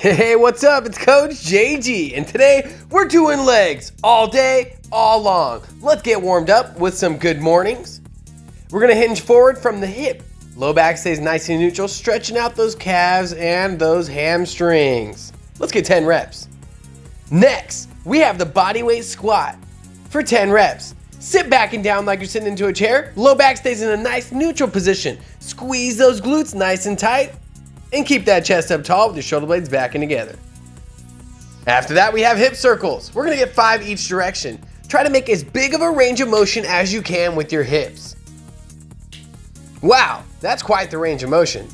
Hey, what's up? It's Coach JG, and today we're doing legs all day, all long. Let's get warmed up with some good mornings. We're gonna hinge forward from the hip. Low back stays nice and neutral, stretching out those calves and those hamstrings. Let's get 10 reps. Next, we have the bodyweight squat for 10 reps. Sit back and down like you're sitting into a chair. Low back stays in a nice neutral position. Squeeze those glutes nice and tight. And keep that chest up tall with your shoulder blades back and together. After that, we have hip circles. We're gonna get 5 each direction. Try to make as big of a range of motion as you can with your hips. Wow, that's quite the range of motion.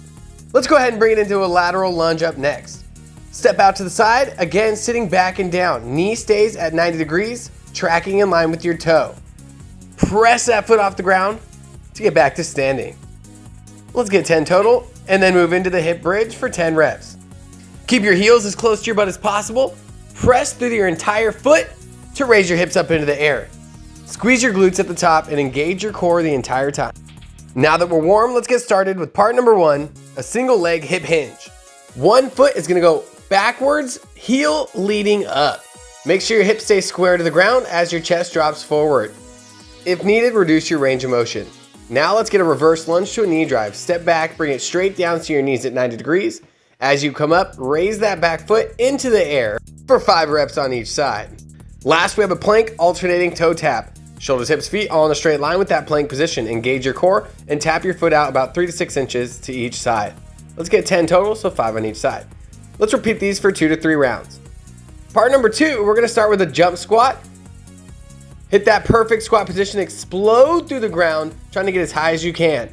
Let's go ahead and bring it into a lateral lunge up next. Step out to the side, again sitting back and down. Knee stays at 90 degrees, tracking in line with your toe. Press that foot off the ground to get back to standing. Let's get 10 total, and then move into the hip bridge for 10 reps. Keep your heels as close to your butt as possible. Press through your entire foot to raise your hips up into the air. Squeeze your glutes at the top and engage your core the entire time. Now that we're warm, let's get started with part number 1, a single leg hip hinge. One foot is gonna go backwards, heel leading up. Make sure your hips stay square to the ground as your chest drops forward. If needed, reduce your range of motion. Now let's get a reverse lunge to a knee drive. Step back, bring it straight down to your knees at 90 degrees. As you come up, raise that back foot into the air for 5 reps on each side. Last, we have a plank alternating toe tap. Shoulders, hips, feet all in a straight line with that plank position. Engage your core and tap your foot out about 3 to 6 inches to each side. Let's get 10 total, so 5 on each side. Let's repeat these for 2 to 3 rounds. Part number 2, we're gonna start with a jump squat. Hit that perfect squat position, explode through the ground, trying to get as high as you can.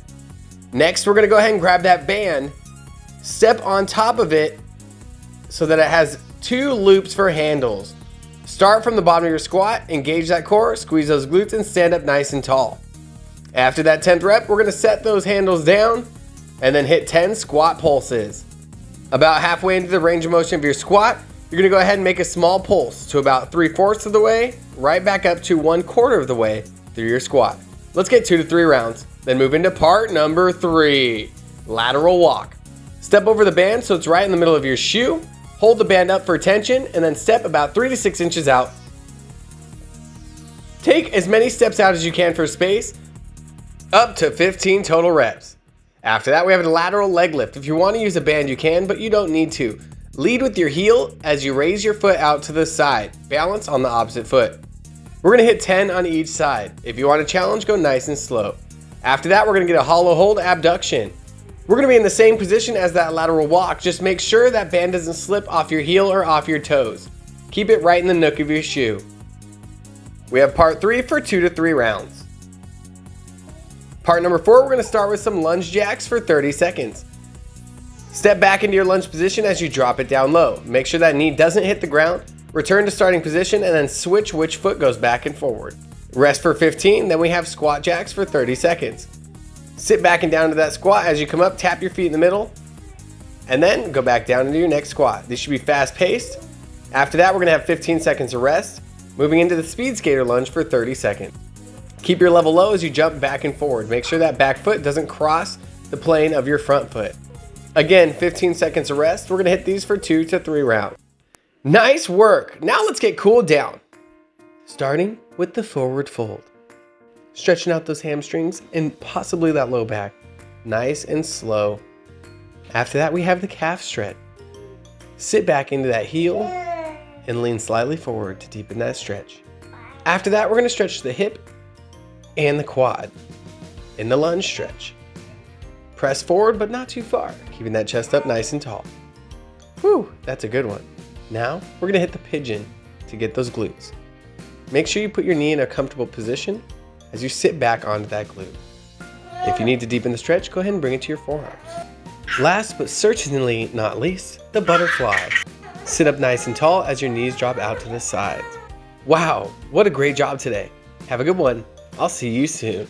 Next, we're gonna go ahead and grab that band, step on top of it so that it has 2 loops for handles. Start from the bottom of your squat, engage that core, squeeze those glutes, and stand up nice and tall. After that 10th rep, we're gonna set those handles down and then hit 10 squat pulses. About halfway into the range of motion of your squat, you're gonna go ahead and make a small pulse to about 3/4 of the way, right back up to 1/4 of the way through your squat. Let's get 2 to 3 rounds, then move into part number 3, lateral walk. Step over the band so it's right in the middle of your shoe, hold the band up for tension, and then step about 3 to 6 inches out. Take as many steps out as you can for space, up to 15 total reps. After that, we have a lateral leg lift. If you want to use a band, you can, but you don't need to. Lead with your heel as you raise your foot out to the side. Balance on the opposite foot. We're gonna hit 10 on each side. If you want a challenge, go nice and slow. After that, we're gonna get a hollow hold abduction. We're gonna be in the same position as that lateral walk. Just make sure that band doesn't slip off your heel or off your toes. Keep it right in the nook of your shoe. We have part 3 for 2 to 3 rounds. Part number 4, we're gonna start with some lunge jacks for 30 seconds. Step back into your lunge position as you drop it down low. Make sure that knee doesn't hit the ground. Return to starting position and then switch which foot goes back and forward. Rest for 15, then we have squat jacks for 30 seconds. Sit back and down to that squat. As you come up, tap your feet in the middle and then go back down into your next squat. This should be fast paced. After that, we're gonna have 15 seconds of rest. Moving into the speed skater lunge for 30 seconds. Keep your level low as you jump back and forward. Make sure that back foot doesn't cross the plane of your front foot. Again, 15 seconds of rest. We're gonna hit these for 2 to 3 rounds. Nice work. Now let's get cooled down. Starting with the forward fold. Stretching out those hamstrings and possibly that low back. Nice and slow. After that, we have the calf stretch. Sit back into that heel and lean slightly forward to deepen that stretch. After that, we're gonna stretch the hip and the quad in the lunge stretch. Press forward, but not too far, keeping that chest up nice and tall. Whew, that's a good one. Now, we're gonna hit the pigeon to get those glutes. Make sure you put your knee in a comfortable position as you sit back onto that glute. If you need to deepen the stretch, go ahead and bring it to your forearms. Last, but certainly not least, the butterfly. Sit up nice and tall as your knees drop out to the sides. Wow, what a great job today. Have a good one. I'll see you soon.